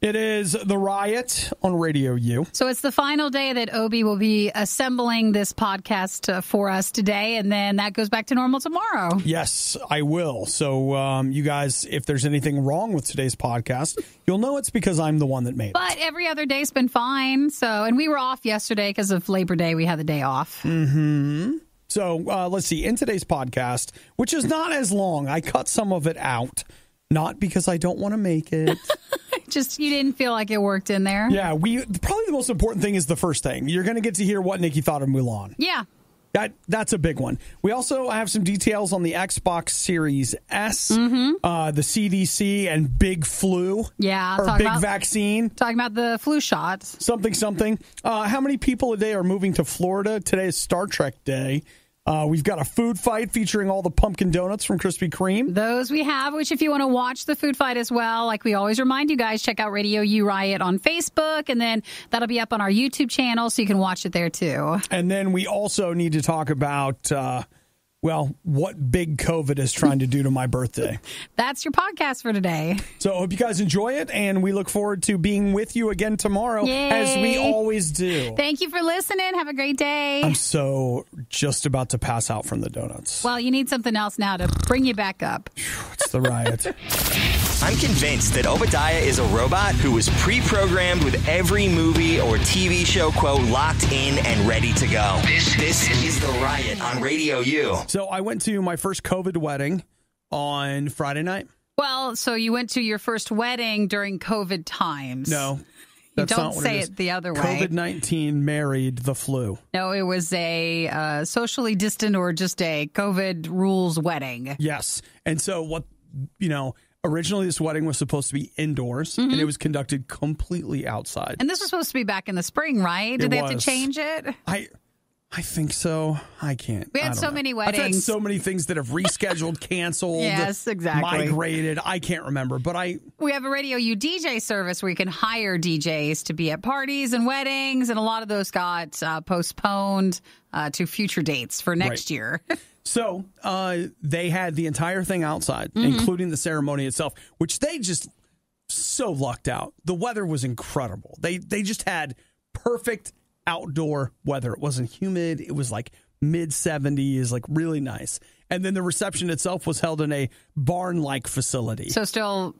It is the Riot on Radio U. So it's the final day that Obi will be assembling this podcast for us today, and then that goes back to normal tomorrow. Yes, I will. So you guys, if there's anything wrong with today's podcast, you'll know it's because I'm the one that made it. But every other day's been fine. And we were off yesterday because of Labor Day. We had the day off. Mm-hmm. So let's see. In today's podcast, which is not as long, I cut some of it out. Not because I don't want to make it. Just you didn't feel like it worked in there. Yeah, probably the most important thing is the first thing. You're going to get to hear what Nikki thought of Mulan. Yeah. That's a big one. We also have some details on the Xbox Series S, the CDC and big flu. Yeah. Or big vaccine. Talking about the flu shots. Something. How many people a day are moving to Florida? Today is Star Trek Day. We've got a food fight featuring all the pumpkin donuts from Krispy Kreme. Those we have, which if you want to watch the food fight as well, like we always remind you guys, check out Radio U Riot on Facebook, and then that'll be up on our YouTube channel, so you can watch it there too. And then we also need to talk about, what big COVID is trying to do to my birthday. That's your podcast for today. So I hope you guys enjoy it, and we look forward to being with you again tomorrow, as we always do. Thank you for listening. Have a great day. I'm so just about to pass out from the donuts. Well, you need something else now to bring you back up. It's the Riot. I'm convinced that Obadiah is a robot who was pre-programmed with every movie or TV show quote locked in and ready to go. This is the Riot on Radio U. So I went to my first COVID wedding on Friday night. Well, so you went to your first wedding during COVID times. No. You don't say it the other way. COVID-19 married the flu. No, it was a socially distant or just a COVID rules wedding. Yes. And so originally this wedding was supposed to be indoors, and it was conducted completely outside. And this was supposed to be back in the spring, right? Did they have to change it? I think so. I can't. We had so many weddings. I've had so many things that have rescheduled, canceled. Yes, exactly. Migrated. I can't remember, but we have a Radio U DJ service where you can hire DJs to be at parties and weddings, and a lot of those got postponed to future dates for next year. So they had the entire thing outside, including the ceremony itself, which they just so lucked out. The weather was incredible. They just had perfect outdoor weather. It wasn't humid. It was like mid-70s, like really nice. And then the reception itself was held in a barn-like facility. So still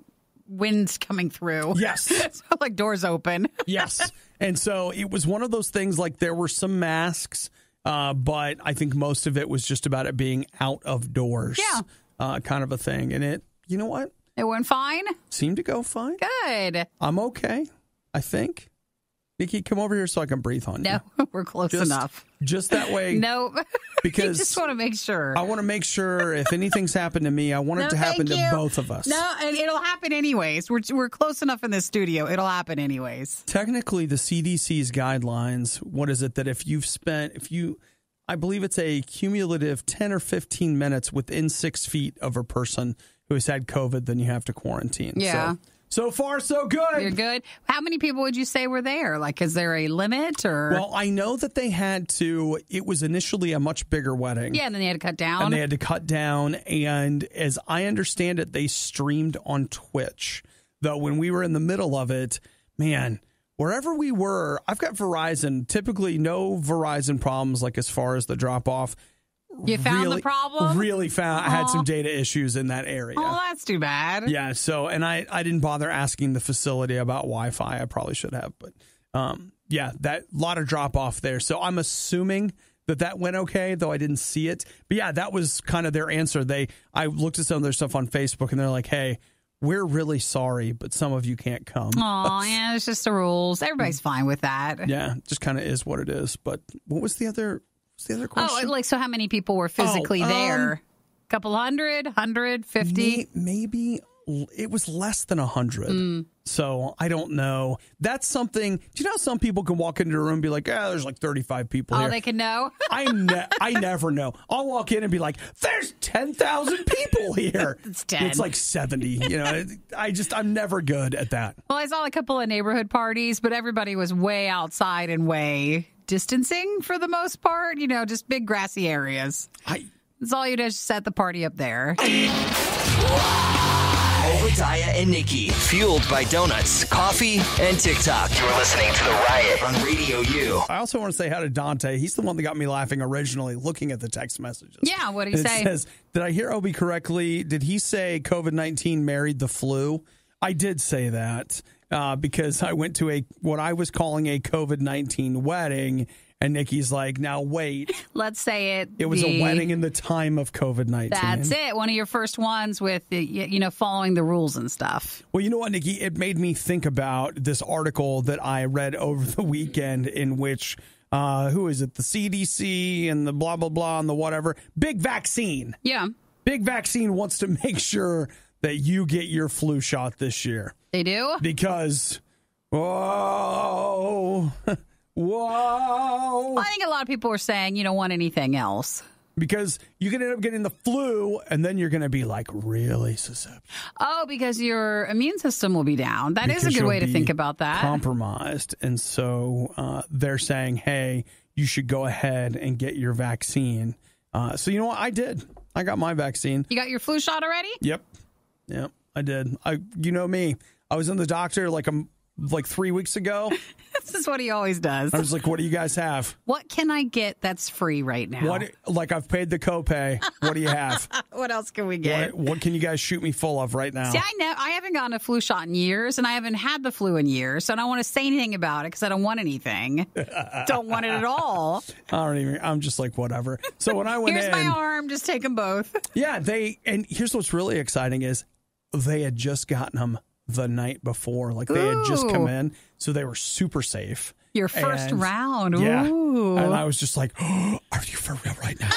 winds coming through. Yes. So like doors open. Yes. And so it was one of those things, like there were some masks, but I think most of it was just about it being out of doors. Yeah. Kind of a thing. And it, you know what? It went fine? Seemed to go fine. Good. I'm okay, I think. Nikki, come over here so I can breathe on you. No, we're close enough. Just that way. No. Because you just want to make sure. I want to make sure if anything's happened to me, I want it to happen to both of us. No, and it'll happen anyways. We're close enough in the studio. It'll happen anyways. Technically, the CDC's guidelines, what is it that I believe it's a cumulative 10 or 15 minutes within 6 feet of a person who has had COVID, then you have to quarantine. Yeah. So far, so good. You're good. How many people would you say were there? Like, is there a limit or? Well, I know that they had to. It was initially a much bigger wedding. Yeah, and then they had to cut down. And as I understand it, they streamed on Twitch. Though when we were in the middle of it, man, wherever we were, I've got Verizon. Typically, no Verizon problems, like as far as the drop off. You found the problem? Really found. I had some data issues in that area. Oh, that's too bad. Yeah, so, and I didn't bother asking the facility about Wi-Fi. I probably should have, but that lot of drop off there. So I'm assuming that went okay, though I didn't see it. But yeah, that was kind of their answer. I looked at some of their stuff on Facebook, and they're like, hey, we're really sorry, but some of you can't come. Oh, yeah, it's just the rules. Everybody's fine with that. Yeah, just kind of is what it is. But what was the other question? Oh, so how many people were physically there? A couple hundred, 150? Maybe it was less than 100. So I don't know. That's something. Do you know how some people can walk into a room and be like, there's like 35 people here. Oh, they can know? I never know. I'll walk in and be like, there's 10,000 people here. It's 10. It's like 70. You know, I'm never good at that. Well, I saw a couple of neighborhood parties, but everybody was way outside and way distancing for the most part. You know, just big grassy areas. That's all you do is set the party up there. Obadiah Obadiah and Nikki, fueled by donuts, coffee, and TikTok. You're listening to The Riot on Radio U. I also want to say hi to Dante. He's the one that got me laughing originally, looking at the text messages. Yeah, what did he say? It says, did I hear Obi correctly? Did he say COVID-19 married the flu? I did say that because I went to what I was calling a COVID-19 wedding. And Nikki's like, now wait. Let's say it. It was a wedding in the time of COVID-19. That's it. One of your first ones with, following the rules and stuff. Well, you know what, Nikki? It made me think about this article that I read over the weekend in which, who is it? The CDC and the blah, blah, blah and the whatever. Big Vaccine. Yeah. Big Vaccine wants to make sure that you get your flu shot this year. They do? Because, whoa. I think a lot of people are saying you don't want anything else. Because you can end up getting the flu, and then you're going to be, like, really susceptible. Oh, because your immune system will be down. That is a good way to think about that. Compromised. And so they're saying, hey, you should go ahead and get your vaccine. So you know what? I did. I got my vaccine. You got your flu shot already? Yep, I did. You know me. I was in the doctor like 3 weeks ago. This is what he always does. I was like, what do you guys have? What can I get that's free right now? I've paid the copay. What do you have? What else can we get? What can you guys shoot me full of right now? See, I haven't gotten a flu shot in years, and I haven't had the flu in years, so I don't want to say anything about it because I don't want anything. Don't want it at all. I'm just like, whatever. So when I went Here's my arm. Just take them both. Yeah, and here's what's really exciting is they had just gotten them the night before. Like they had just come in, so they were super safe. Your first round. Yeah. Ooh. And I was just like, oh, are you for real right now?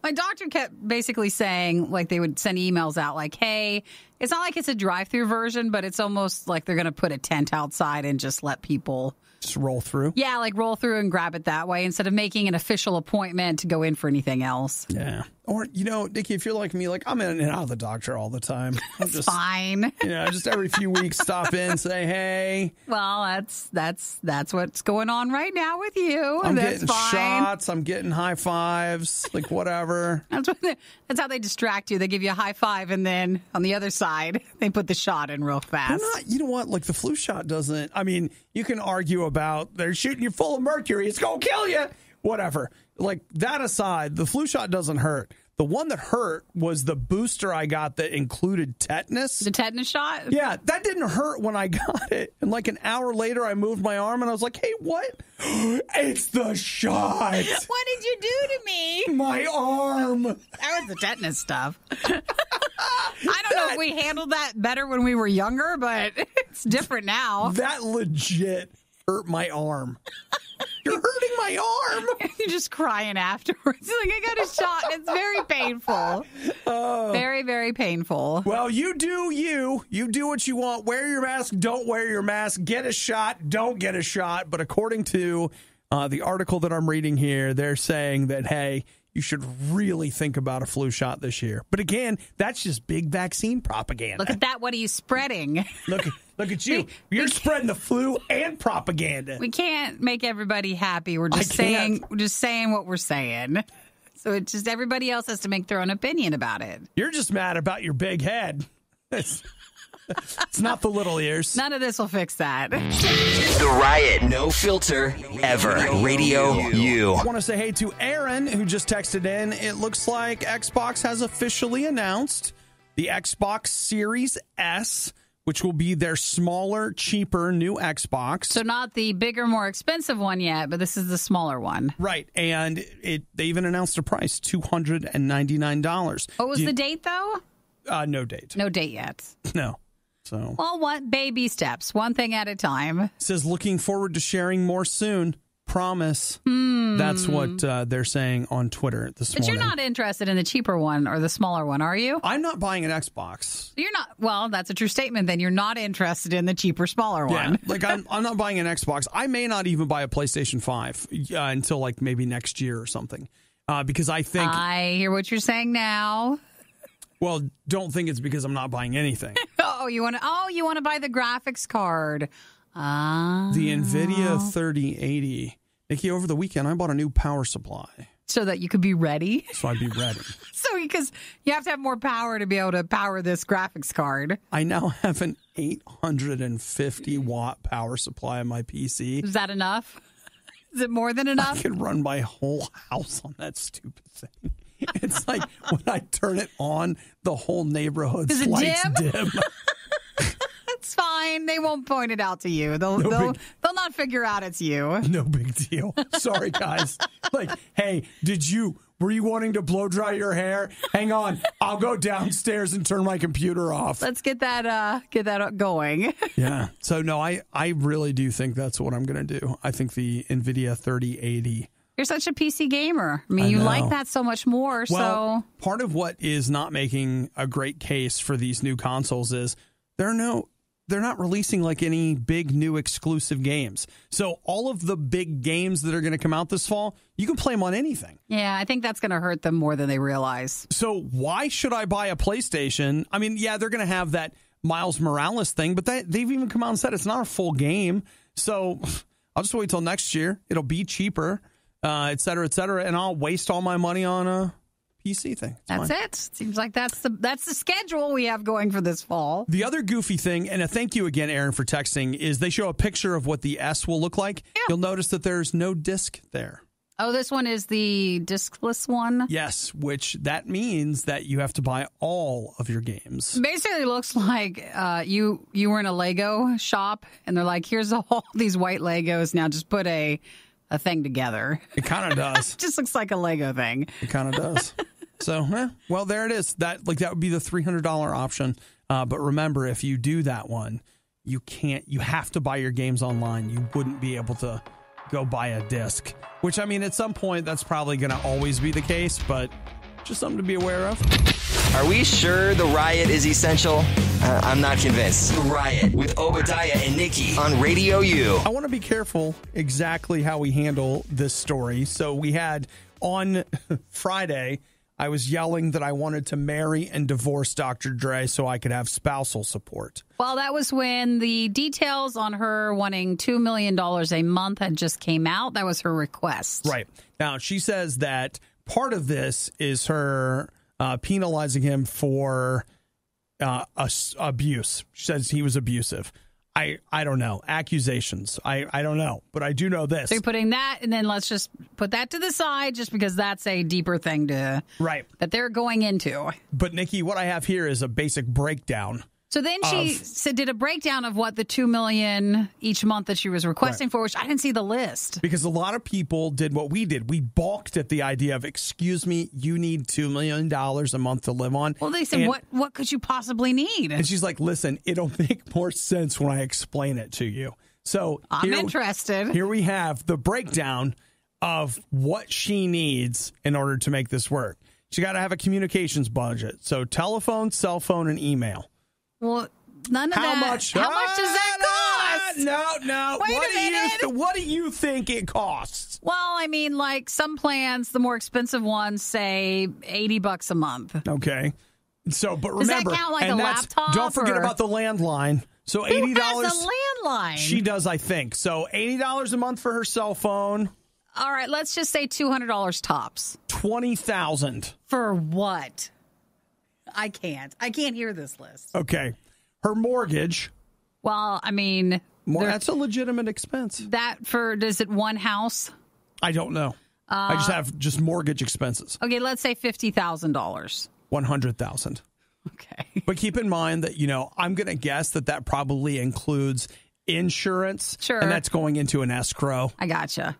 My doctor kept basically saying, like, they would send emails out like, hey, it's not like it's a drive-through version, but it's almost like they're going to put a tent outside and just let people just roll through. Yeah, like roll through and grab it that way instead of making an official appointment to go in for anything else. Yeah. Or, Nikki, if you're like me, like I'm in and out of the doctor all the time. It's fine. Just every few weeks stop in, say, hey. Well, that's what's going on right now with you. I'm that's getting fine. shots. I'm getting high fives, like whatever. That's how they distract you. They give you a high five, and then on the other side, they put the shot in real fast. You know what? Like the flu shot doesn't. I mean, you can argue about they're shooting you full of mercury. It's going to kill you. Whatever. Like that aside, the flu shot doesn't hurt. The one that hurt was the booster I got that included tetanus. The tetanus shot? Yeah, that didn't hurt when I got it. And like an hour later, I moved my arm and I was like, hey, what? It's the shot. What did you do to me? My arm. That was the tetanus stuff. I don't know if we handled that better when we were younger, but it's different now. That legit hurt my arm. You're hurting my arm. You're just crying afterwards. Like, I got a shot. It's very painful. Very, very painful. Well, you do you. You do what you want. Wear your mask. Don't wear your mask. Get a shot. Don't get a shot. But according to the article that I'm reading here, they're saying that, hey, you should really think about a flu shot this year. But again, that's just big vaccine propaganda. Look at that. What are you spreading? Look at you. You're spreading the flu and propaganda. We can't make everybody happy. We're just saying what we're saying. So it's just everybody else has to make their own opinion about it. You're just mad about your big head. It's not the little ears. None of this will fix that. The Riot. No filter ever. Radio U. I want to say hey to Aaron, who just texted in. It looks like Xbox has officially announced the Xbox Series S, which will be their smaller, cheaper new Xbox. So not the bigger, more expensive one yet, but this is the smaller one. Right. And they even announced a price, $299. What was the date, though? No date. No date yet. No. So. Well, what baby steps, one thing at a time. It says looking forward to sharing more soon. Promise. That's what they're saying on Twitter this morning. But you're not interested in the cheaper one or the smaller one, are you? I'm not buying an Xbox. You're not. Well, that's a true statement. Then you're not interested in the cheaper, smaller one. Yeah, like I'm not buying an Xbox. I may not even buy a PlayStation 5 until like maybe next year or something. Because I think I hear what you're saying now. Well, don't think it's because I'm not buying anything. You want to buy the graphics card. The NVIDIA 3080. Nikki, over the weekend, I bought a new power supply. So that you could be ready? So I'd be ready. So because you have to have more power to be able to power this graphics card. I now have an 850 watt power supply on my PC. Is that enough? Is it more than enough? I could run my whole house on that stupid thing. It's like when I turn it on, the whole neighborhood's lights dim. It's fine. They won't point it out to you. They'll not figure out it's you. No big deal. Sorry, guys. Like, hey, were you wanting to blow dry your hair? Hang on. I'll go downstairs and turn my computer off. Let's get that going. Yeah. So, no, I really do think that's what I'm going to do. I think the NVIDIA 3080. You're such a PC gamer. I mean, you like that so much more. Well, part of what is not making a great case for these new consoles is they're not releasing like any big new exclusive games. So all of the big games that are going to come out this fall, you can play them on anything. Yeah, I think that's going to hurt them more than they realize. So why should I buy a PlayStation? I mean, yeah, they're going to have that Miles Morales thing, but they've even come out and said it's not a full game. So I'll just wait till next year. It'll be cheaper, et cetera, and I'll waste all my money on a PC thing. That's it. Seems like that's the schedule we have going for this fall. The other goofy thing, and a thank you again, Aaron, for texting, is they show a picture of what the S will look like. Yeah. You'll notice that there's no disc there. Oh, this one is the discless one? Yes, which that means that you have to buy all of your games. Basically looks like you were in a Lego shop, and they're like, here's all these white Legos. Now just put a thing together. It kind of does. Just looks like a Lego thing. It kind of does. So, well, there it is. That would be the $300 option. But remember, if you do that one, you have to buy your games online. You wouldn't be able to go buy a disc, which, I mean, at some point, that's probably going to always be the case, but just something to be aware of. Are we sure the riot is essential? I'm not convinced. The Riot with Obadiah and Nikki on Radio U. I want to be careful exactly how we handle this story. So we had on Friday, I was yelling that I wanted to marry and divorce Dr. Dre so I could have spousal support. Well, that was when the details on her wanting $2 million a month had just came out. That was her request. Right. Now, she says that part of this is her penalizing him for abuse. She says he was abusive. I don't know. Accusations. I don't know. But I do know this. So you're putting that, and then let's just put that to the side just because that's a deeper thing that they're going into. But, Nikki, what I have here is a basic breakdown. So then she did a breakdown of what the $2 million each month that she was requesting for, which I didn't see the list. Because a lot of people did what we did. We balked at the idea of, excuse me, you need $2 million a month to live on. Well, they said, what could you possibly need? And she's like, listen, it'll make more sense when I explain it to you. So I'm interested. Here we have the breakdown of what she needs in order to make this work. She got to have a communications budget. So telephone, cell phone, and email. Well, none of How that. much? How much does that cost? No. Wait a minute. What do you think it costs? Well, I mean, like some plans, the more expensive ones say $80 a month. Okay. So, but remember, does that count like a laptop? Don't forget about the landline. So $80. Who has a landline? She does, I think. So $80 a month for her cell phone. All right, let's just say $200 tops. $20,000 for what? I can't hear this list. Okay. Her mortgage. Well, I mean, that's a legitimate expense. Is it one house? I don't know. I just have mortgage expenses. Okay, let's say $50,000. $100,000. Okay. But keep in mind that, I'm going to guess that probably includes insurance. Sure. And that's going into an escrow. I gotcha.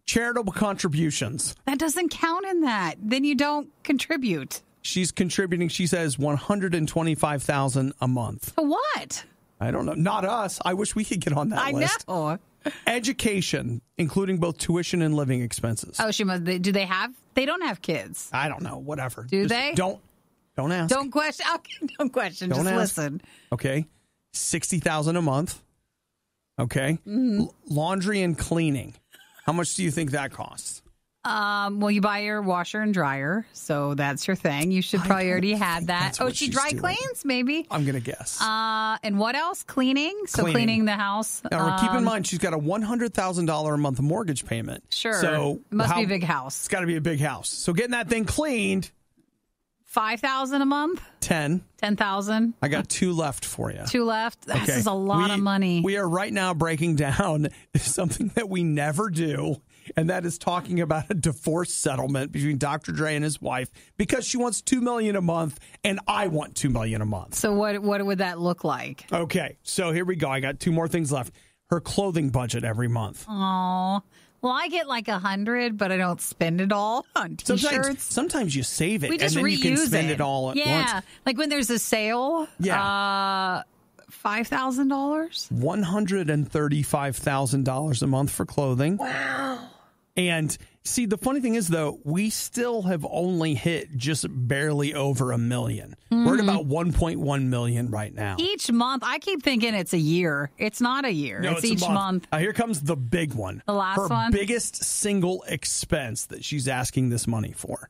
Charitable contributions. That doesn't count in that. Then you don't contribute. She's contributing, she says, $125,000 a month. For what? I don't know. Not us. I wish we could get on that list. I know. Education, including both tuition and living expenses. Oh, she must. Do they have? They don't have kids. I don't know. Whatever. Do they? Don't ask. Don't question. Okay, don't question. Don't just ask. listen. Okay. $60,000 a month. Okay. Mm-hmm. Laundry and cleaning. How much do you think that costs? Well, you buy your washer and dryer, so that's your thing. You should probably already had that. Oh, she dry cleans, maybe? I'm going to guess. And what else? Cleaning? So cleaning the house. Now, keep in mind, she's got a $100,000 a month mortgage payment. Sure. So it must be a big house. It's got to be a big house. So getting that thing cleaned. $5,000 a month? 10,000. I got 2 left for you. 2 left? This is a lot of money. We are right now breaking down something that we never do, and that is talking about a divorce settlement between Dr. Dre and his wife because she wants $2 million a month and I want $2 million a month. So what would that look like? Okay, so here we go. I got 2 more things left. Her clothing budget every month. Oh. Well, I get like 100, but I don't spend it all on T-shirts. Sometimes you save it, we just and then reuse you can spend it all at once. Yeah, like when there's a sale. Yeah. $5,000? $135,000 a month for clothing. Wow. And see, the funny thing is, though, we still have only hit just barely over $1 million. We're at about 1.1 million right now. Each month, I keep thinking it's a year. It's not a year. No, it's each month. Here comes the big one. The last one? Her biggest single expense that she's asking this money for.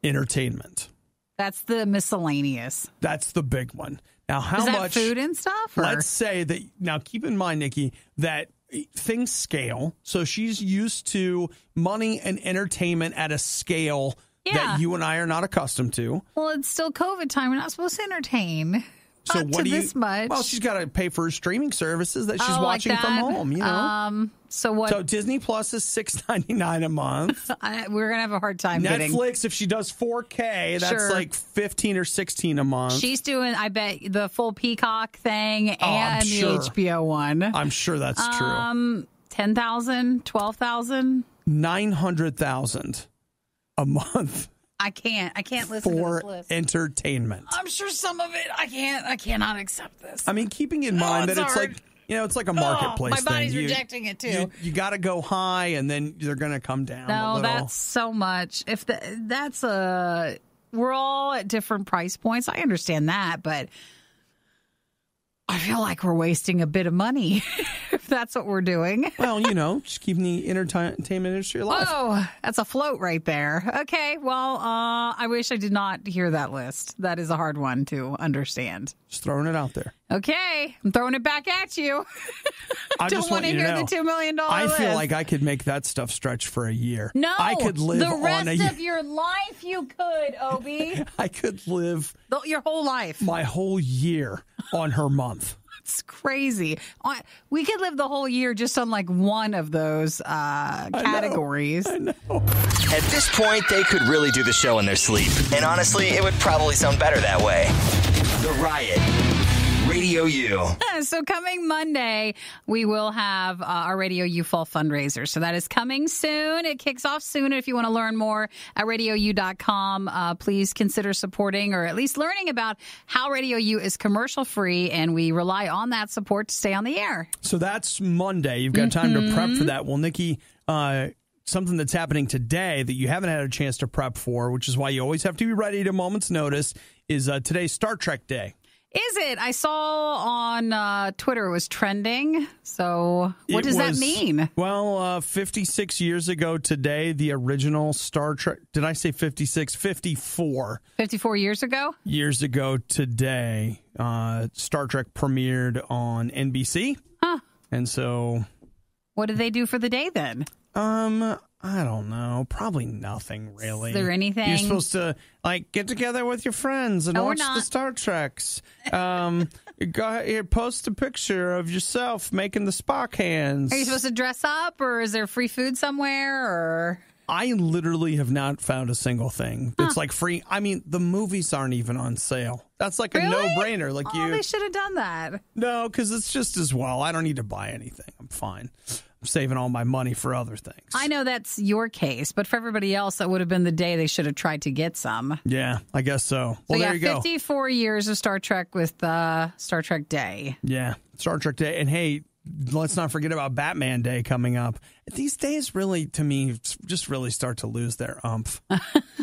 Entertainment. That's the miscellaneous. That's the big one. Now, how Is that much food and stuff? Or? Let's say that. Now, keep in mind, Nikki, that things scale. So she's used to money and entertainment at a scale that you and I are not accustomed to. Well, it's still COVID time. We're not supposed to entertain. So not this much. Well, she's got to pay for her streaming services that she's watching like from home. You know. So what? So Disney Plus is $6.99 a month. We're gonna have a hard time getting Netflix. If she does 4K, that's like $15 or $16 a month. She's doing, I bet, the full Peacock thing and the HBO one. I'm sure that's true. 10,000, 12,000, 900,000 a month. I can't listen to this list. For entertainment. I'm sure some of it I cannot accept this. I mean, keeping in mind that it's hard. like, it's like a marketplace thing. My body's rejecting it too. You got to go high and then they're going to come down a little. That's so much. If we're all at different price points. I understand that, but I feel like we're wasting a bit of money if that's what we're doing. Well, just keeping the entertainment industry alive. Oh, that's a float right there. Okay, well, I wish I did not hear that list. That is a hard one to understand. Just throwing it out there. Okay, I'm throwing it back at you. I don't want to hear the $2 million list. I feel like I could make that stuff stretch for a year. No, I could live the rest of your life you could, Obi. I could live your whole life. My whole year on her month. It's crazy. We could live the whole year just on like one of those categories. I know. At this point, they could really do the show in their sleep. And honestly, it would probably sound better that way. The Riot. Radio U. So coming Monday, we will have our Radio U Fall fundraiser. So that is coming soon. It kicks off soon. If you want to learn more at radiou.com, please consider supporting or at least learning about how Radio U is commercial free, and we rely on that support to stay on the air. So that's Monday. You've got time to prep for that. Well, Nikki, something that's happening today that you haven't had a chance to prep for, which is why you always have to be ready at a moment's notice, is today's Star Trek Day. Is it? I saw on Twitter it was trending. So what does that mean? Well, 56 years ago today, the original Star Trek. Did I say 56? 54. 54 years ago? Years ago today, Star Trek premiered on NBC. Huh. And so. What did they do for the day then? I don't know. Probably nothing, really. Is there anything? You're supposed to, get together with your friends and watch the Star Treks. Go ahead, post a picture of yourself making the Spock hands. Are you supposed to dress up, or is there free food somewhere, or... I literally have not found a single thing that's free. I mean, the movies aren't even on sale. That's like a no-brainer. They should have done that. No, because it's just as well. I don't need to buy anything. I'm fine. I'm saving all my money for other things. I know that's your case, but for everybody else, that would have been the day they should have tried to get some. Yeah, I guess so. Well, there you go. 54 years of Star Trek with Star Trek Day. Yeah, Star Trek Day. And hey, let's not forget about Batman Day coming up. These days really, to me, just really start to lose their umph.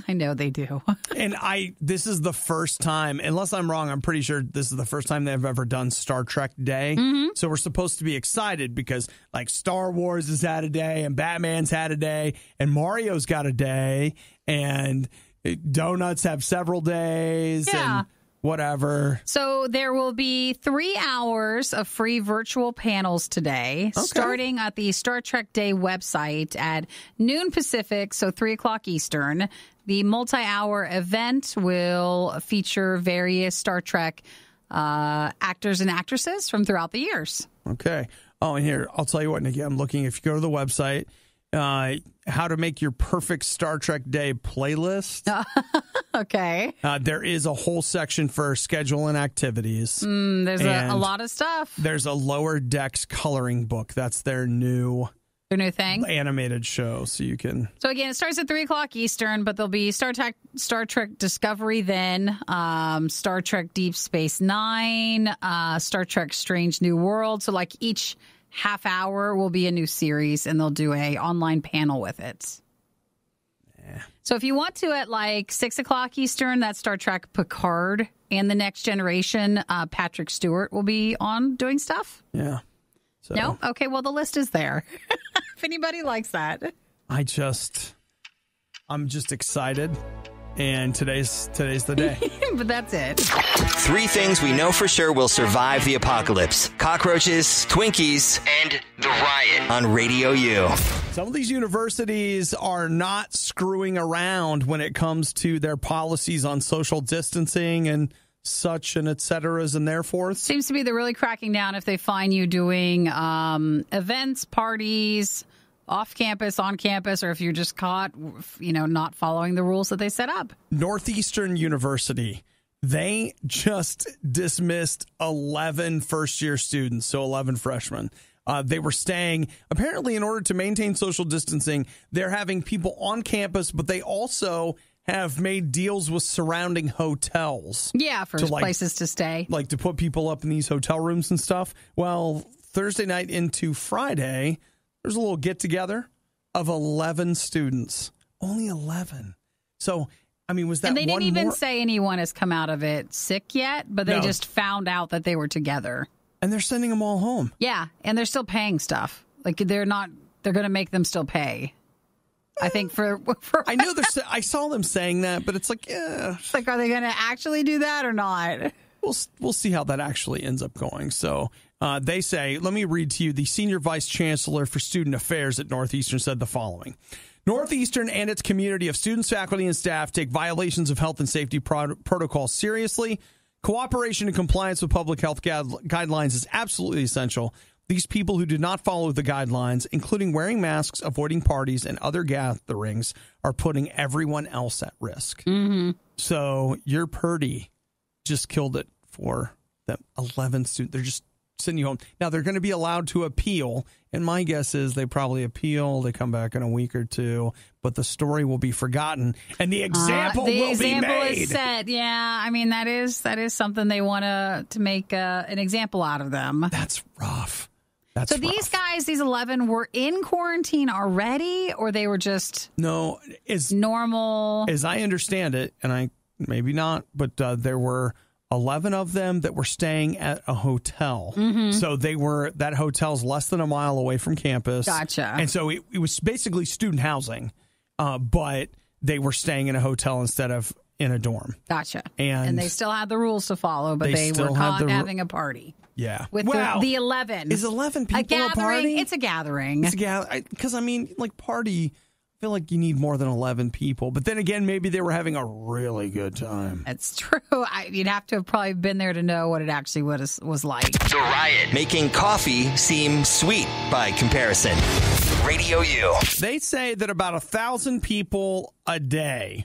I know they do. And this is the first time, unless I'm wrong, I'm pretty sure this is the first time they've ever done Star Trek Day. Mm-hmm. So we're supposed to be excited because like Star Wars has had a day and Batman's had a day and Mario's got a day and donuts have several days. Yeah. And whatever. So there will be 3 hours of free virtual panels today, starting at the Star Trek Day website at noon Pacific, so 3 o'clock Eastern. The multi-hour event will feature various Star Trek actors and actresses from throughout the years. Okay. Oh, and here, I'll tell you what, Nikki, I'm looking. If you go to the website, how to make your perfect Star Trek Day playlist. Okay. There is a whole section for schedule and activities. There's a lot of stuff. There's a Lower Decks coloring book. That's their new thing. Animated show. So you can. So again, it starts at 3 o'clock Eastern, but there'll be Star Trek Discovery then, Star Trek Deep Space Nine, Star Trek Strange New World. So like each half hour will be a new series, and they'll do a online panel with it. Yeah. So if you want to, at like 6 o'clock Eastern, that's Star Trek Picard and the Next Generation. Patrick Stewart will be on doing stuff. Yeah. So. No? Okay, well, the list is there. If anybody likes that. I'm just excited. And today's the day. But that's it. 3 things we know for sure will survive the apocalypse: cockroaches, Twinkies, and the riot on Radio U. Some of these universities are not screwing around when it comes to their policies on social distancing and such and et ceteras and thereforth. Seems to be they're really cracking down if they find you doing events, parties, off campus, on campus, or if you're just caught, not following the rules that they set up. Northeastern University, they just dismissed 11 first-year students, so 11 freshmen. They were staying, apparently in order to maintain social distancing, they're having people on campus, but they also have made deals with surrounding hotels. Yeah, for places to stay. Like to put people up in these hotel rooms and stuff. Well, Thursday night into Friday, there's a little get-together of 11 students. Only 11. So, I mean, was that one And they didn't even say anyone has come out of it sick yet, but they just found out that they were together. And they're sending them all home. Yeah, and they're still paying stuff. Like, they're going to make them still pay. I think for I know I saw them saying that, but it's like, yeah. It's like, are they going to actually do that or not? We'll see how that actually ends up going. So they say, let me read to you, the Senior Vice Chancellor for Student Affairs at Northeastern said the following. Northeastern and its community of students, faculty, and staff take violations of health and safety protocols seriously. Cooperation and compliance with public health guidelines is absolutely essential. These people who do not follow the guidelines, including wearing masks, avoiding parties, and other gatherings, are putting everyone else at risk. Mm-hmm. So your Purdy just killed it for them. 11 students. They're just sending you home. Now, they're going to be allowed to appeal, and my guess is they probably appeal. They come back in a week or two, but the story will be forgotten, and the example will be made. The example is set. Yeah, I mean, that is something they want to make an example out of them. That's rough. So these guys, these 11, were in quarantine already, or they were just normal? As I understand it, and maybe not, but there were 11 of them that were staying at a hotel. Mm-hmm. So that hotel's less than a mile away from campus. Gotcha. And so it was basically student housing, but they were staying in a hotel instead of in a dorm. Gotcha. And they still had the rules to follow, but they were caught having a party. Yeah. With the 11. Is 11 people a party? It's a gathering. It's a gathering. Because, I mean, like party, I feel like you need more than 11 people. But then again, maybe they were having a really good time. It's true. You'd have to have probably been there to know what it actually was like. The Riot, making coffee seem sweet by comparison. Radio U. They say that about 1,000 people a day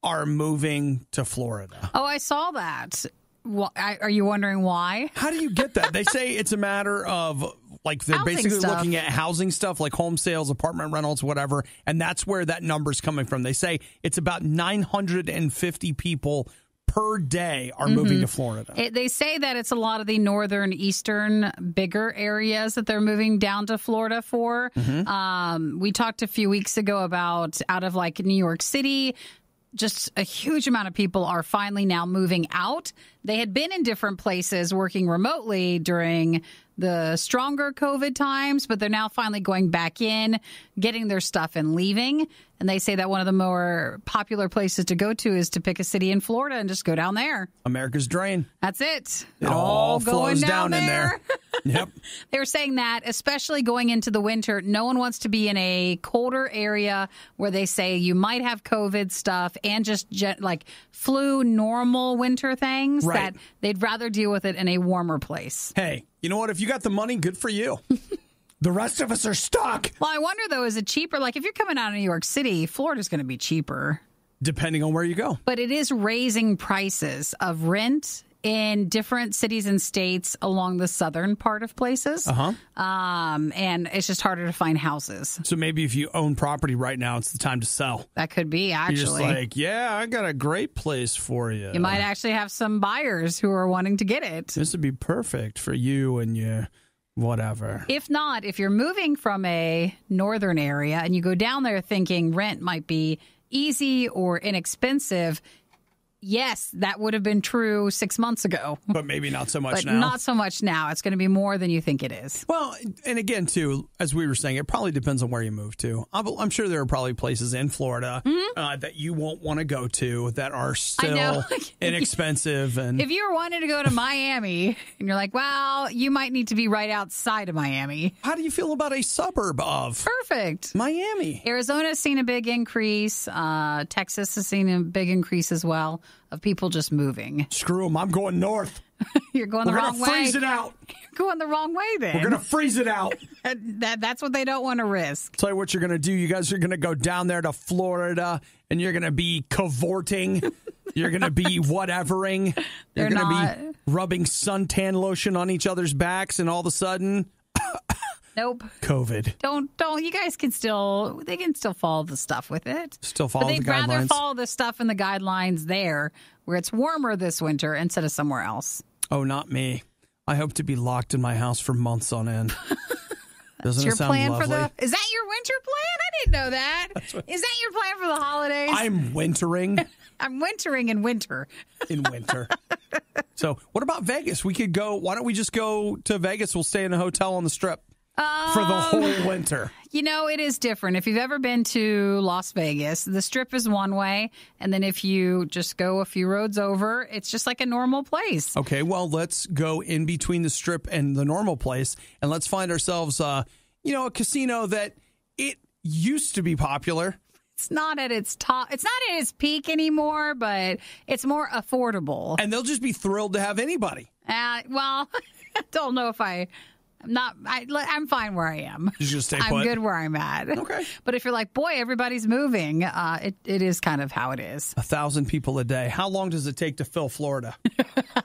are moving to Florida. Oh, I saw that. Well, are you wondering why? How do you get that? They say it's a matter of, like, they're housing basically stuff. looking at housing stuff, like home sales, apartment rentals, whatever, and that's where that number's coming from. They say it's about 950 people per day are moving to Florida. They say that it's a lot of the northern, eastern, bigger areas that they're moving down to Florida for. We talked a few weeks ago about out of like New York City, just a huge amount of people are finally now moving out. They had been in different places working remotely during the stronger COVID times, but they're now finally going back in, getting their stuff and leaving. And they say that one of the more popular places to go to is to pick a city in Florida and just go down there. America's drain. That's it. It all flows down in there. Yep. They were saying that, especially going into the winter, no one wants to be in a colder area where they say you might have COVID stuff and just like flu, normal winter things, that they'd rather deal with it in a warmer place. Hey, you know what? If you got the money, good for you. The rest of us are stuck. Well, I wonder, though, is it cheaper? Like, if you're coming out of New York City, Florida's going to be cheaper. Depending on where you go. But it is raising prices of rent in different cities and states along the southern part of places. And it's just harder to find houses. So maybe if you own property right now, it's the time to sell. That could be, actually. You're just like, yeah, I got a great place for you. You might actually have some buyers who are wanting to get it. This would be perfect for you and your whatever. If not, if you're moving from a northern area and you go down there thinking rent might be easy or inexpensive, yes, that would have been true 6 months ago. But maybe not so much now. Not so much now. It's going to be more than you think it is. Well, and again, too, as we were saying, it probably depends on where you move to. I'm sure there are probably places in Florida that you won't want to go to that are still inexpensive. And if you were wanting to go to Miami and you're like, well, you might need to be right outside of Miami. How do you feel about a suburb of Perfect. Miami? Arizona's seen a big increase. Texas has seen a big increase as well of people just moving. Screw them. I'm going north. You're going the wrong way. We're going to freeze it out. You're going the wrong way then. We're going to freeze it out. That's what they don't want to risk. Tell you what you're going to do. You guys are going to go down there to Florida and you're going to be cavorting. You're going to be whatevering. You're going to be rubbing suntan lotion on each other's backs, and all of a sudden, nope. COVID. Don't. You guys can still, they can still follow the stuff with it. Still follow the guidelines. But they'd rather follow the stuff and the guidelines there where it's warmer this winter instead of somewhere else. Oh, not me. I hope to be locked in my house for months on end. Doesn't it sound plan lovely? Is that your winter plan? I didn't know that. Is that your plan for the holidays? I'm wintering. I'm wintering in winter. In winter. So what about Vegas? We could go. Why don't we just go to Vegas? We'll stay in a hotel on the Strip for the whole winter. You know, it is different. If you've ever been to Las Vegas, the Strip is one way. And then if you just go a few roads over, it's just like a normal place. Okay, well, let's go in between the Strip and the normal place. And let's find ourselves, a casino that it used to be popular. It's not at its top. It's not at its peak anymore, but it's more affordable. And they'll just be thrilled to have anybody. Well, I don't know if I'm fine where I am. You're just stay put? I'm good where I'm at. Okay. But if you're like, boy, everybody's moving, it is kind of how it is. 1,000 people a day. How long does it take to fill Florida?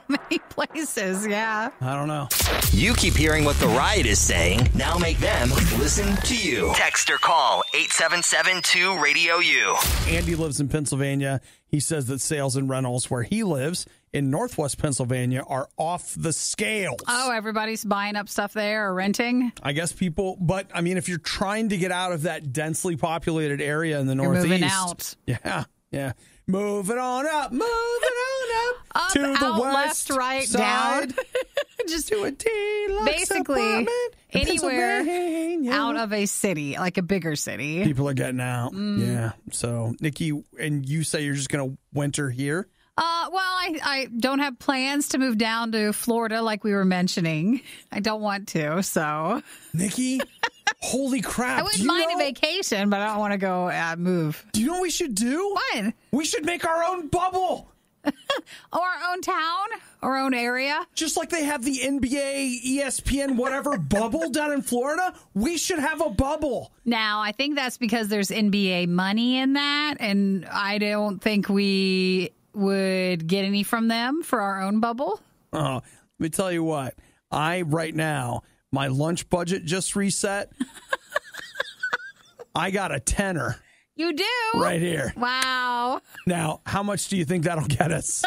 Many places, yeah. I don't know. You keep hearing what the Riot is saying. Now make them listen to you. Text or call 877-2-RADIO-U. Andy lives in Pennsylvania. He says that sales and rentals where he lives in Northwest Pennsylvania are off the scales. Oh, everybody's buying up stuff there or renting? I guess people, but I mean, if you're trying to get out of that densely populated area in the Northeast. Moving out. Yeah. Moving on up up to the out, west, left, right, side, down. Just to a deluxe basically apartment in anywhere Pennsylvania. Out of a city, like a bigger city. People are getting out. Yeah. So, Nikki, and you say you're just going to winter here? Well, I don't have plans to move down to Florida like we were mentioning. I don't want to, so. Nikki, holy crap. I wouldn't mind a vacation, but I don't want to go move. Do you know what we should do? What? We should make our own bubble. Or our own town, our own area. Just like they have the NBA, ESPN, whatever bubble down in Florida, we should have a bubble. Now, I think that's because there's NBA money in that, and I don't think we would get any from them for our own bubble. Let me tell you what. Right now, my lunch budget just reset. I got a tenner. You do? Right here. Wow. Now, how much do you think that'll get us?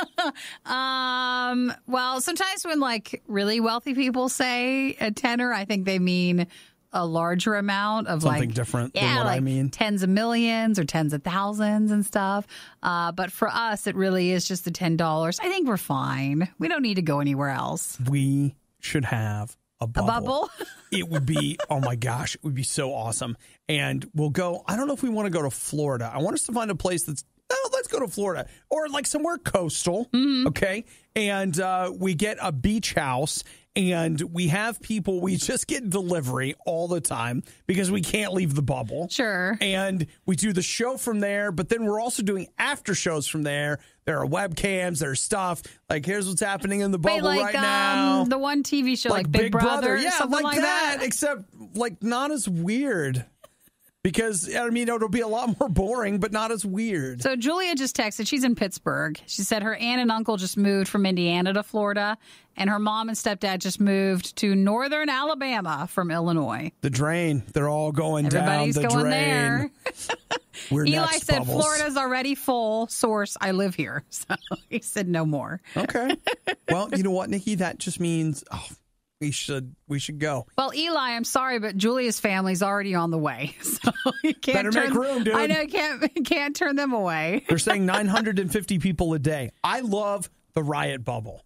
Well, sometimes when like really wealthy people say a tenner, I think they mean a larger amount of Something like different than what I mean. Tens of millions or tens of thousands and stuff. But for us, it really is just the $10. I think we're fine. We don't need to go anywhere else. We should have a bubble. A bubble? It would be, oh my gosh, it would be so awesome. And we'll go, I don't know if we want to go to Florida. I want us to find a place that's, let's go to Florida or like somewhere coastal. Okay. And we get a beach house and we have people, we just get delivery all the time because we can't leave the bubble. Sure. And we do the show from there, but then we're also doing after shows from there. There are webcams, there's stuff. Like, here's what's happening in the bubble right now. The one TV show, like Big Brother. Yeah, something like that. Except, like, not as weird. Because, I mean, it'll be a lot more boring, but not as weird. So Julia just texted. She's in Pittsburgh. She said her aunt and uncle just moved from Indiana to Florida, and her mom and stepdad just moved to northern Alabama from Illinois. The drain. They're all going Everybody's down the going drain. There. We're Eli next, said, Bubbles. Florida's already full. Source, I live here. So he said no more. Okay. Well, you know what, Nikki? That just means... We should go. Well, Eli, I'm sorry, but Julia's family's already on the way. So you can't Better make room, dude. I know, can't turn them away. They're saying 950 people a day. I love the RIOT bubble.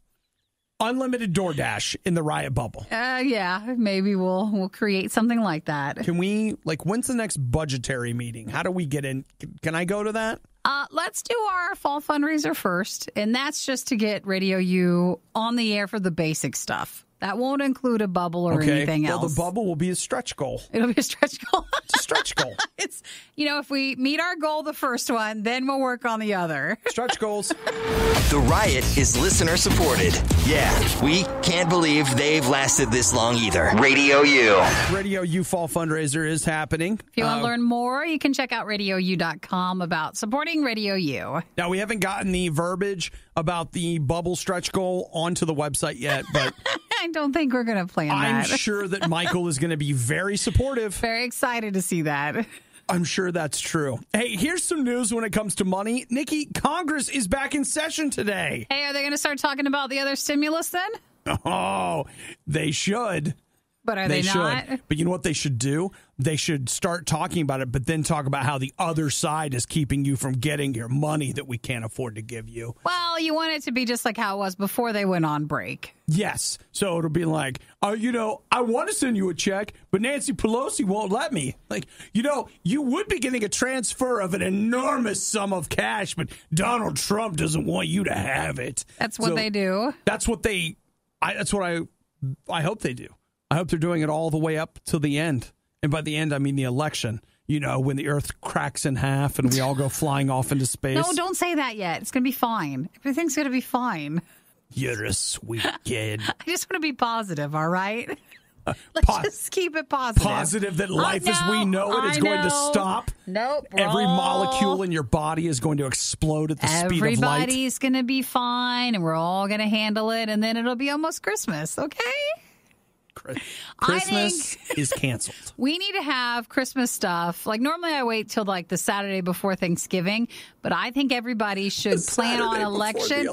Unlimited DoorDash in the RIOT bubble. Yeah, maybe we'll create something like that. Can we, like, when's the next budgetary meeting? How do we get in? Can I go to that? Let's do our fall fundraiser first, and that's just to get Radio U on the air for the basic stuff. That won't include a bubble or anything else. Well, the bubble will be a stretch goal. It'll be a stretch goal. It's a stretch goal. It's, if we meet our goal, the first one, then we'll work on the other. Stretch goals. The Riot is listener supported. Yeah, we can't believe they've lasted this long either. Radio U. Radio U Fall Fundraiser is happening. If you want to learn more, you can check out RadioU.com about supporting Radio U. Now, we haven't gotten the verbiage about the bubble stretch goal onto the website yet, but... I don't think we're going to plan that. I'm sure that Michael is going to be very supportive. Very excited to see that. I'm sure that's true. Hey, here's some news when it comes to money. Nikki, Congress is back in session today. Hey, are they going to start talking about the other stimulus then? Oh, they should. But are they not? But you know what they should do? They should start talking about it, but then talk about how the other side is keeping you from getting your money that we can't afford to give you. Well, you want it to be just like how it was before they went on break. Yes. So it'll be like, I want to send you a check, but Nancy Pelosi won't let me. Like, you would be getting a transfer of an enormous sum of cash, but Donald Trump doesn't want you to have it. That's what they do. That's what I hope they do. I hope they're doing it all the way up to the end. And by the end, I mean the election. When the earth cracks in half and we all go flying off into space. No, don't say that yet. It's going to be fine. Everything's going to be fine. You're a sweet kid. I just want to be positive, all right? Let's just keep it positive. Positive that life as we know it is going to stop. Nope. Every molecule in your body is going to explode at the speed of light. Everybody's going to be fine, and we're all going to handle it, and then it'll be almost Christmas, okay? Christmas is canceled. We need to have Christmas stuff. Like, normally I wait till like the Saturday before Thanksgiving, but I think everybody should plan on election.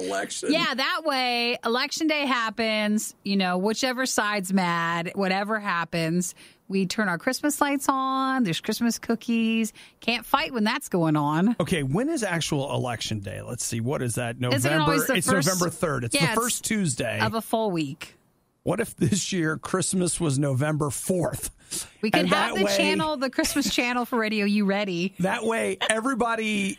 Yeah, that way election day happens, whichever side's mad, whatever happens, we turn our Christmas lights on. There's Christmas cookies. Can't fight when that's going on. Okay, when is actual election day? Let's see. What is that? November. It's November 3rd. It's the first Tuesday of a full week. What if this year Christmas was November 4th? We could have the Christmas channel for Radio U ready. That way, everybody,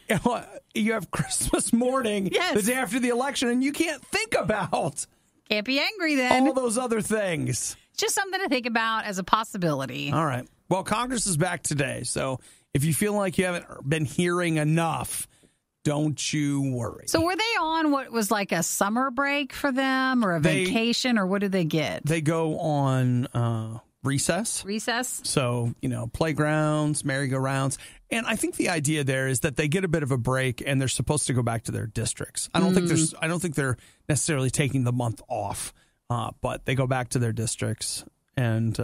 you have Christmas morning the day after the election, and you can't think about. Can't be angry then. All those other things. Just something to think about as a possibility. All right. Well, Congress is back today, so if you feel like you haven't been hearing enough, don't you worry. So were they on what was like a summer break for them or a vacation, or what did they get? They go on recess. Recess? So, playgrounds, merry-go-rounds. And I think the idea there is that they get a bit of a break and they're supposed to go back to their districts. I don't think they're necessarily taking the month off, but they go back to their districts and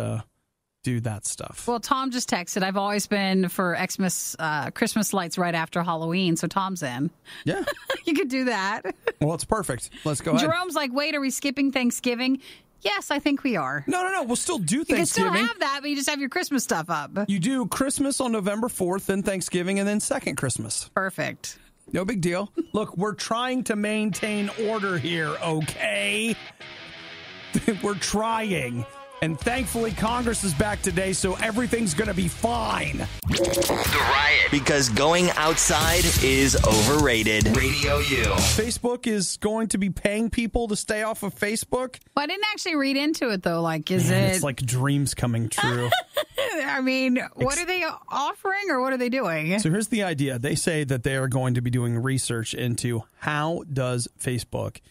do that stuff. Well, Tom just texted. I've always been for Christmas lights right after Halloween, so Tom's in. Yeah. You could do that. Well, it's perfect. Let's go ahead. Jerome's like, wait, are we skipping Thanksgiving? Yes, I think we are. No. We'll still do Thanksgiving. You can still have that, but you just have your Christmas stuff up. You do Christmas on November 4th, then Thanksgiving, and then second Christmas. Perfect. No big deal. Look, we're trying to maintain order here, okay? We're trying. And thankfully, Congress is back today, so everything's going to be fine. The Riot. Because going outside is overrated. Radio U. Facebook is going to be paying people to stay off of Facebook. Well, I didn't actually read into it, though. Like, is Man, it... It's like dreams coming true. I mean, what are they offering or what are they doing? So here's the idea. They say that they are going to be doing research into how does Facebook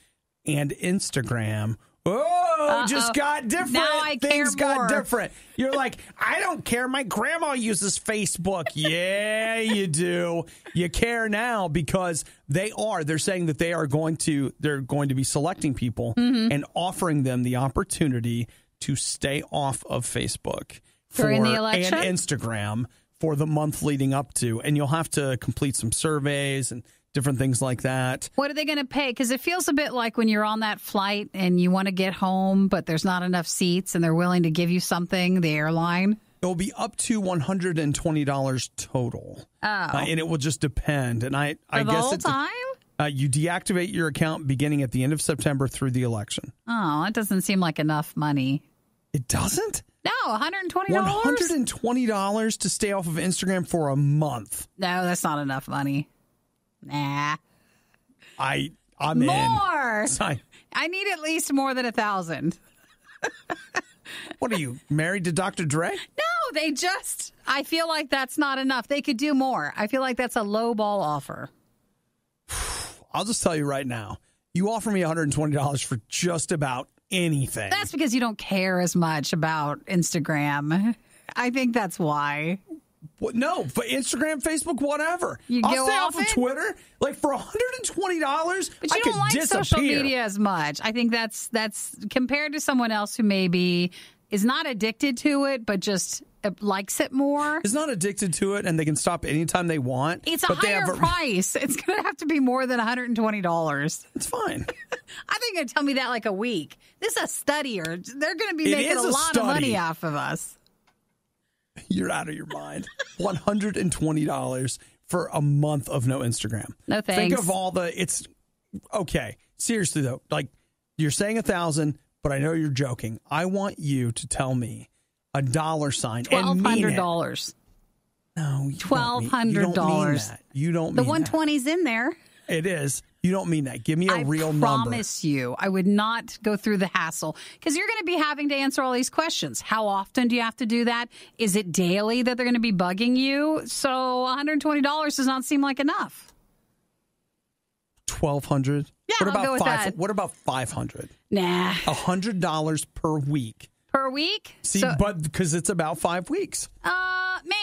and Instagram... just got different. Now I Things care more. got different. You're like, I don't care. My grandma uses Facebook. Yeah, you do. You care now because they're saying that they're going to be selecting people and offering them the opportunity to stay off of Facebook During the election? and Instagram for the month leading up to. And you'll have to complete some surveys and different things like that. What are they going to pay? Because it feels a bit like when you're on that flight and you want to get home, but there's not enough seats and they're willing to give you something, the airline. It'll be up to $120 total. Oh. And it will just depend. And I For the guess whole time? You deactivate your account beginning at the end of September through the election. Oh, it doesn't seem like enough money. It doesn't? No, $120? $120 to stay off of Instagram for a month. No, that's not enough money. Nah. I'm more. in. I need at least more than 1,000. What are you, married to Dr. Dre? No, I feel like that's not enough. They could do more. I feel like that's a low ball offer. I'll just tell you right now. You offer me $120 for just about anything. That's because you don't care as much about Instagram. I think that's why. What? No, for Instagram, Facebook, whatever. I'll stay off of Twitter. Like for $120, but you don't like social media as much. I think that's compared to someone else who maybe is not addicted to it, but just likes it more. Is not addicted to it, and they can stop anytime they want. It's a higher price. It's going to have to be more than $120. It's fine. I think you'd tell me that like a week. This is a study, or they're going to be making a lot of money off of us. You're out of your mind. $120 for a month of no Instagram. No thanks. Think of all it's okay. Seriously though, like you're saying 1,000, but I know you're joking. I want you to tell me a dollar sign and mean it. $1,200. No, $1,200. You don't mean that. The 120's in there. It is. You don't mean that. Give me a real number. I promise you, I would not go through the hassle because you're going to be having to answer all these questions. How often do you have to do that? Is it daily that they're going to be bugging you? So $120 does not seem like enough. $1,200. Yeah, I'll go with that. What about $500? Nah. $100 per week. Per week? See, but because it's about 5 weeks.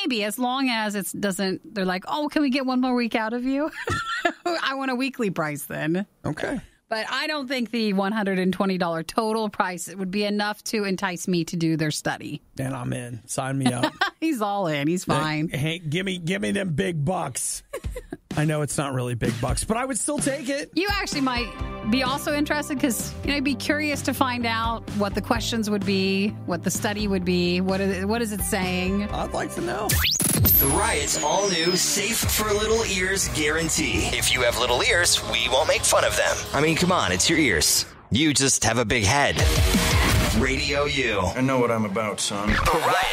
Maybe, as long as it doesn't, they're like, oh, can we get one more week out of you? I want a weekly price then. Okay. But I don't think the $120 total price would be enough to entice me to do their study. And I'm in. Sign me up. He's all in. He's fine. Hey, give me them big bucks. I know it's not really big bucks, but I would still take it. You actually might be also interested because you'd be curious to find out what the questions would be, what the study would be, what is it saying? I'd like to know. The Riot's all-new Safe for Little Ears guarantee. If you have little ears, we won't make fun of them. I mean, come on, it's your ears. You just have a big head. Radio U. I know what I'm about, son. The Riot.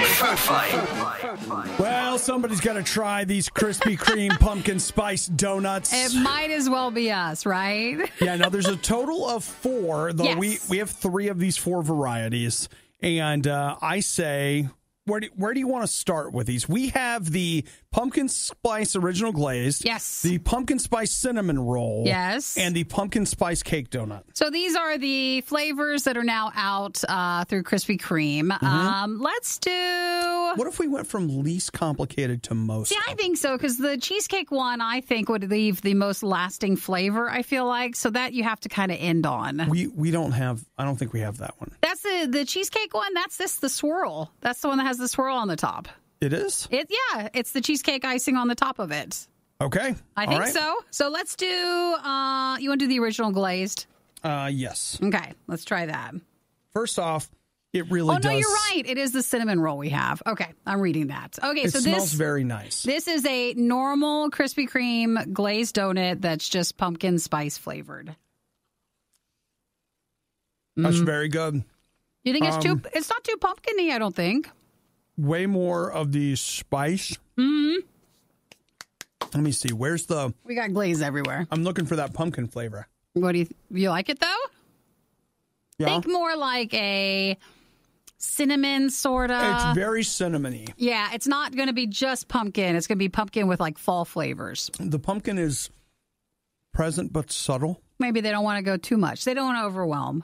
Food fight. Well, somebody's got to try these Krispy Kreme pumpkin spice donuts. It might as well be us, right? Yeah, now there's a total of 4, though yes. we have 3 of these 4 varieties. And I say where do you want to start with these? We have the pumpkin spice original glazed. Yes. The pumpkin spice cinnamon roll. Yes. And the pumpkin spice cake donut. So these are the flavors that are now out through Krispy Kreme. Let's do... What if we went from least complicated to most? Yeah, I think so, because the cheesecake one, I think, would leave the most lasting flavor, I feel like. So that you have to kind of end on. We don't have... I don't think we have that one. That's the cheesecake one. That's the swirl. That's the one that has the swirl on the top. It is? It's the cheesecake icing on the top of it. Okay. I think so. So let's do, you want to do the original glazed? Yes. Okay, let's try that. First off, it really does. Oh, no, you're right. It is the cinnamon roll we have. Okay, I'm reading that. Okay, It so smells very nice. This is a normal Krispy Kreme glazed donut that's just pumpkin spice flavored. That's very good. You think it's not too pumpkin-y, I don't think. Way more of the spice. Mm-hmm. Let me see. Where's the... We got glaze everywhere. I'm looking for that pumpkin flavor. What do you like it, though? Yeah. Think more like a cinnamon, sort of. It's very cinnamony. Yeah, it's not going to be just pumpkin. It's going to be pumpkin with, like, fall flavors. The pumpkin is present but subtle. Maybe they don't want to go too much. They don't want to overwhelm.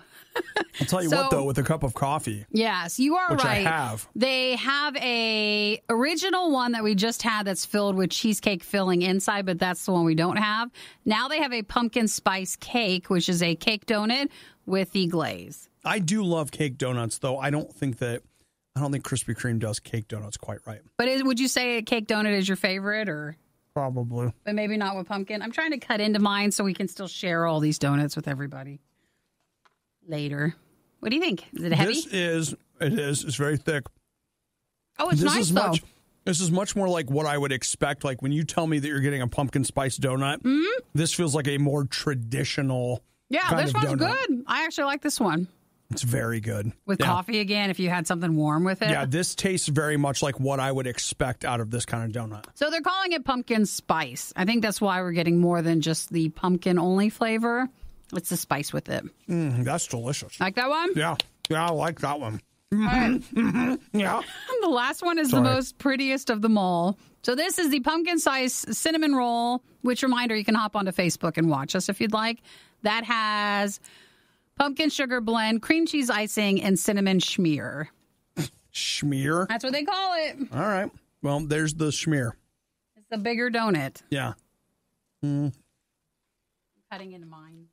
I'll tell you what, though, with a cup of coffee. Yes, you are which right. I have. They have a original one that we just had that's filled with cheesecake filling inside, but that's the one we don't have. Now they have a pumpkin spice cake, which is a cake donut with the glaze. I do love cake donuts, though. I don't think Krispy Kreme does cake donuts quite right. But would you say a cake donut is your favorite, or? Probably. But maybe not with pumpkin. I'm trying to cut into mine so we can still share all these donuts with everybody later. What do you think? Is it heavy? It is. It's very thick. Oh, it's nice, though. This is much more like what I would expect. Like when you tell me that you're getting a pumpkin spice donut, this feels like a more traditional kind this of one's donut. good. I actually like this one. It's very good. With coffee again, if you had something warm with it. Yeah, this tastes very much like what I would expect out of this kind of donut. So they're calling it pumpkin spice. I think that's why we're getting more than just the pumpkin-only flavor. It's the spice with it. That's delicious. Like that one? Yeah, I like that one. All right. Yeah. The last one is the most prettiest of them all. So this is the pumpkin spice cinnamon roll, which, reminder, you can hop onto Facebook and watch us if you'd like. That has pumpkin sugar blend, cream cheese icing, and cinnamon schmear. Schmear? That's what they call it. All right. Well, there's the schmear. It's the bigger donut. Yeah. I'm cutting into mine.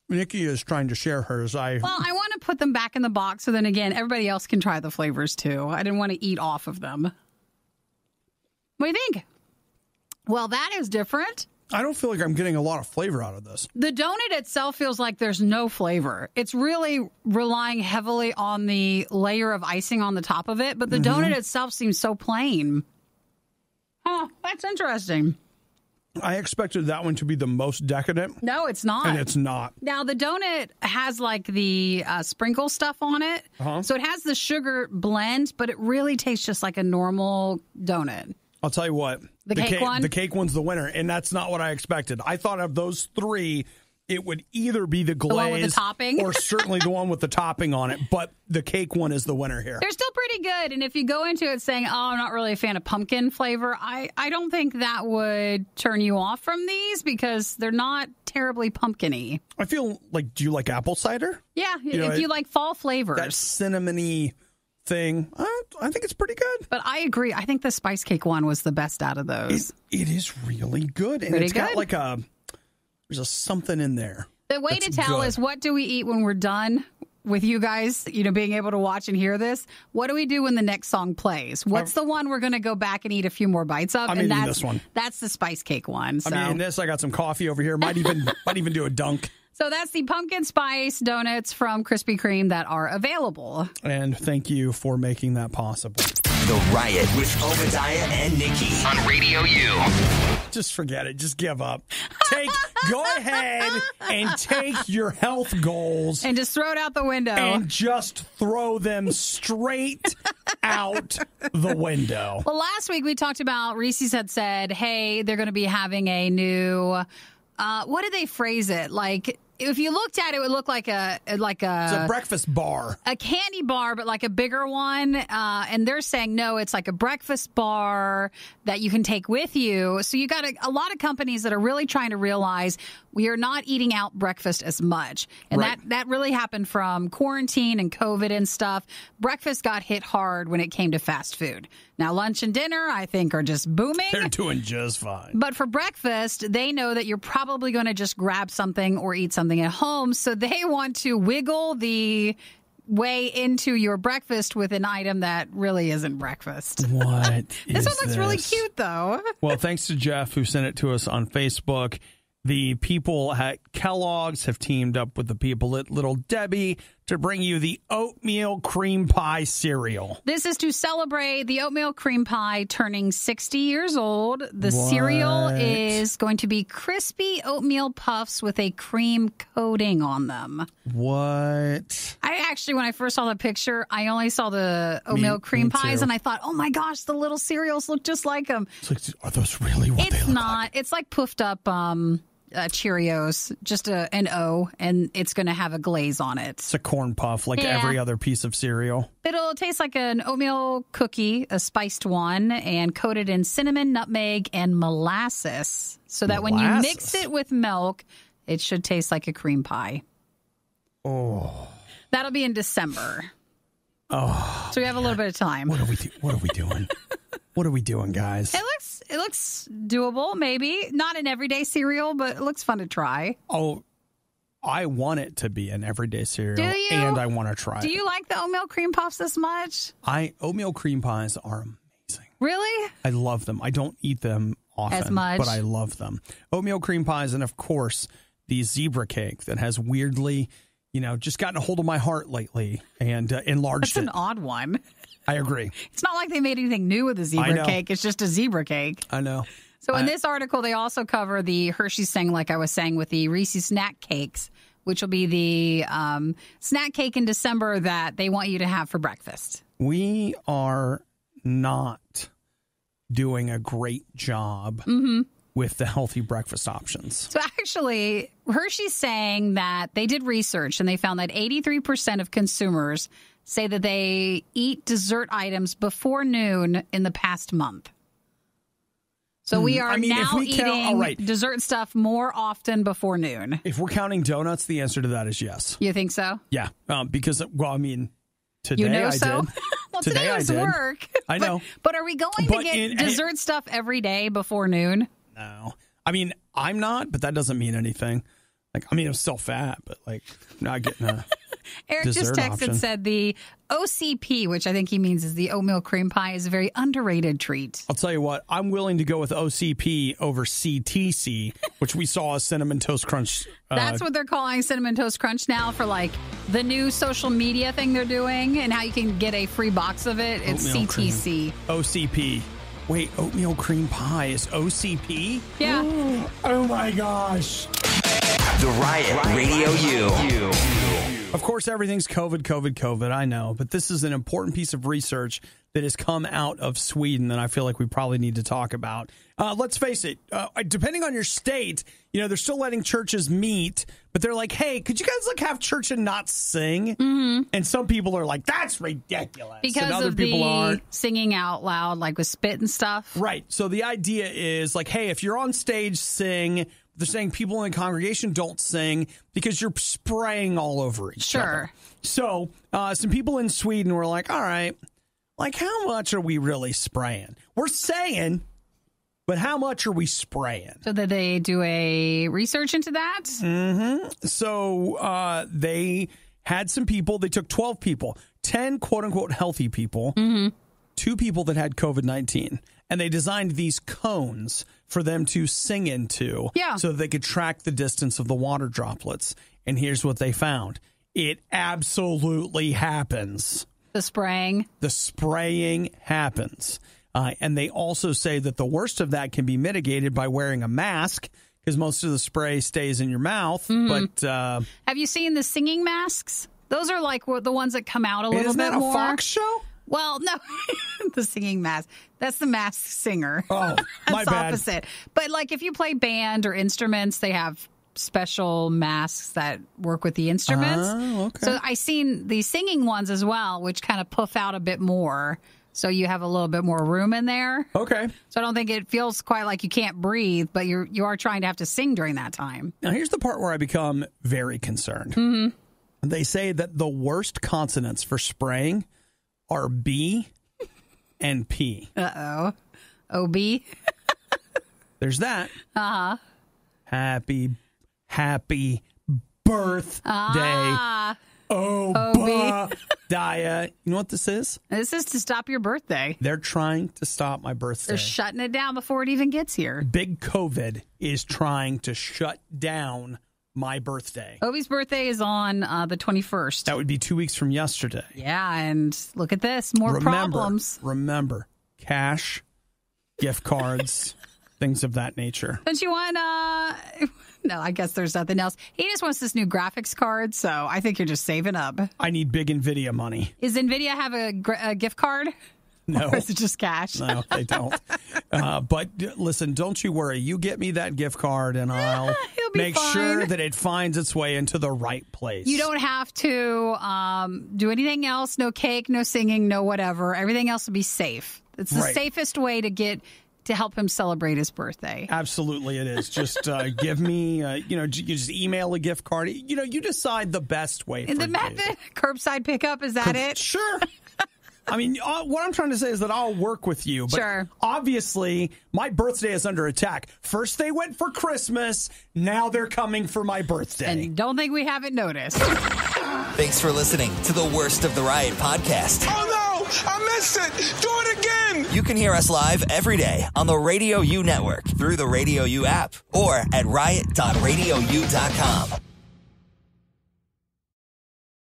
Nikki is trying to share hers. Well, I want to put them back in the box so then again, everybody else can try the flavors too. I didn't want to eat off of them. What do you think? Well, that is different. I don't feel like I'm getting a lot of flavor out of this. The donut itself feels like there's no flavor. It's really relying heavily on the layer of icing on the top of it, but the donut itself seems so plain. Huh, that's interesting. I expected that one to be the most decadent. No, it's not. And it's not. Now, the donut has like the sprinkle stuff on it. So it has the sugar blend, but it really tastes just like a normal donut. I'll tell you what. The cake one? The cake one's the winner, and that's not what I expected. I thought of those three, it would either be the glaze one with the topping? or certainly the one with the topping on it, but the cake one is the winner here. They're still pretty good, and if you go into it saying, oh, I'm not really a fan of pumpkin flavor, I don't think that would turn you off from these because they're not terribly pumpkin-y. I feel like, do you like apple cider? Yeah, if you like fall flavors. That cinnamony thing, I think it's pretty good. But I agree. I think the spice cake one was the best out of those. It is really good. And pretty it's got like there's a something in there. The way to tell is what do we eat when we're done with you guys, being able to watch and hear this? What do we do when the next song plays? What's the one we're going to go back and eat a few more bites of? I'm eating this one. That's the spice cake one. So. I got some coffee over here. Might even do a dunk. So that's the pumpkin spice donuts from Krispy Kreme that are available. And thank you for making that possible. The Riot with Obadiah and Nikki on Radio U. Just forget it. Just give up. Go ahead and take your health goals. And just throw it out the window. And just throw them straight out the window. Well, last week we talked about, Reese's had said, hey, they're going to be having a new... what did they phrase it? Like, if you looked at it, it would look like it's a breakfast bar, a candy bar, but like a bigger one. And they're saying, no, it's like a breakfast bar that you can take with you. So you got a lot of companies that are really trying to realize we are not eating out breakfast as much. And that really happened from quarantine and COVID and stuff. Breakfast got hit hard when it came to fast food. Now, lunch and dinner, I think, are just booming. They're doing just fine. But for breakfast, they know that you're probably going to just grab something or eat something at home. So they want to wiggle the way into your breakfast with an item that really isn't breakfast. What This one looks really cute, though. Well, thanks to Jeff, who sent it to us on Facebook. The people at Kellogg's have teamed up with the people at Little Debbie to bring you the oatmeal cream pie cereal. This is to celebrate the oatmeal cream pie turning 60 years old. The cereal is going to be crispy oatmeal puffs with a cream coating on them. What? I actually, when I first saw the picture, I only saw the oatmeal cream pies, and I thought, oh my gosh, the little cereals look just like them. It's like, are those really what they look like? It's like puffed up Cheerios, just an O, and it's going to have a glaze on it. It's a corn puff, like every other piece of cereal. It'll taste like an oatmeal cookie, a spiced one, and coated in cinnamon, nutmeg, and molasses. So that when you mix it with milk, it should taste like a cream pie. Oh. That'll be in December. Oh. So we have a little bit of time. What are we doing? What are we doing, guys? It looks doable, maybe. Not an everyday cereal, but it looks fun to try. Oh, I want it to be an everyday cereal. Do you? And I want to try it. Do you like the oatmeal cream puffs this much? Oatmeal cream pies are amazing. Really? I love them. I don't eat them often, as much, but I love them. Oatmeal cream pies, and of course, the zebra cake that has weirdly, just gotten a hold of my heart lately and enlarged it. That's an odd one. I agree. It's not like they made anything new with the zebra cake. It's just a zebra cake. I know. So in this article, they also cover the Hershey's thing, like I was saying, with the Reese's snack cakes, which will be the snack cake in December that they want you to have for breakfast. We are not doing a great job with the healthy breakfast options. So actually, Hershey's saying that they did research and they found that 83% of consumers say that they eat dessert items before noon in the past month. So we are now eating dessert stuff more often before noon. If we're counting donuts, the answer to that is yes. You think so? Yeah, because, today I did. Well, today was work. I know. But are we going to get dessert stuff every day before noon? No. I'm not, but that doesn't mean anything. I'm still fat, but not getting a Eric just texted option. and said the OCP, which I think he means is the oatmeal cream pie, is a very underrated treat. I'll tell you what, I'm willing to go with OCP over CTC, which we saw as Cinnamon Toast Crunch. That's what they're calling Cinnamon Toast Crunch now for the new social media thing they're doing and how you can get a free box of it. It's oatmeal CTC. OCP. Wait, oatmeal cream pie is OCP? Yeah. Oh my gosh. The Riot Radio U. Of course, everything's COVID, I know. But this is an important piece of research that has come out of Sweden that I feel like we probably need to talk about. Let's face it, depending on your state, they're still letting churches meet, but they're like, hey, could you guys have church and not sing? Mm-hmm. And some people are like, that's ridiculous. Because and other of people the aren't. Singing out loud, with spit and stuff. Right. So the idea is hey, if you're on stage, sing. They're saying people in the congregation don't sing because you're spraying all over each other. So some people in Sweden were like, all right, how much are we really spraying? We're saying, but how much are we spraying? So did they do a research into that? Mm-hmm. So they had some people. They took 12 people, 10 quote-unquote healthy people, 2 people that had COVID-19. And they designed these cones for them to sing into so that they could track the distance of the water droplets. And here's what they found. It absolutely happens. The spraying? The spraying happens. And they also say that the worst of that can be mitigated by wearing a mask because most of the spray stays in your mouth. Mm-hmm. But have you seen the singing masks? Those are the ones that come out a little bit more. Isn't that a Fox show? Well, no, the singing mask. That's the masked singer. Oh, my bad. Opposite. But if you play band or instruments, they have special masks that work with the instruments. Oh, okay. So I seen the singing ones as well, which kind of puff out a bit more. So you have a little bit more room in there. Okay. So I don't think it feels quite like you can't breathe, but you are trying to have to sing during that time. Now, here's the part where I become very concerned. Mm-hmm. They say that the worst consonants for spraying are B and P. Uh-oh. OB. There's that. Uh-huh. Happy birthday. Obadiah. You know what this is? This is to stop your birthday. They're trying to stop my birthday. They're shutting it down before it even gets here. Big COVID is trying to shut down my birthday. Obi's birthday is on the 21st. That would be 2 weeks from yesterday. Yeah, and look at this. More problems. Remember, cash, gift cards, things of that nature. Don't you want... No, I guess there's nothing else. He just wants this new graphics card, so I think you're just saving up. I need big NVIDIA money. Does NVIDIA have a gift card? No. Or is it just cash? No, they don't. But listen, don't you worry. You get me that gift card and I'll make sure that it finds its way into the right place. You don't have to do anything else. No cake, no singing, no whatever. Everything else will be safe. It's the safest way to help him celebrate his birthday. Absolutely it is. Just give me, you just email a gift card. You decide the best way. And the method, curbside pickup, is that it? Sure. I mean, what I'm trying to say is that I'll work with you. But sure. Obviously, my birthday is under attack. First they went for Christmas. Now they're coming for my birthday. And don't think we haven't noticed. Thanks for listening to the Worst of the Riot podcast. Oh, no! I missed it! Do it again! You can hear us live every day on the Radio U network through the Radio U app or at riot.radiou.com.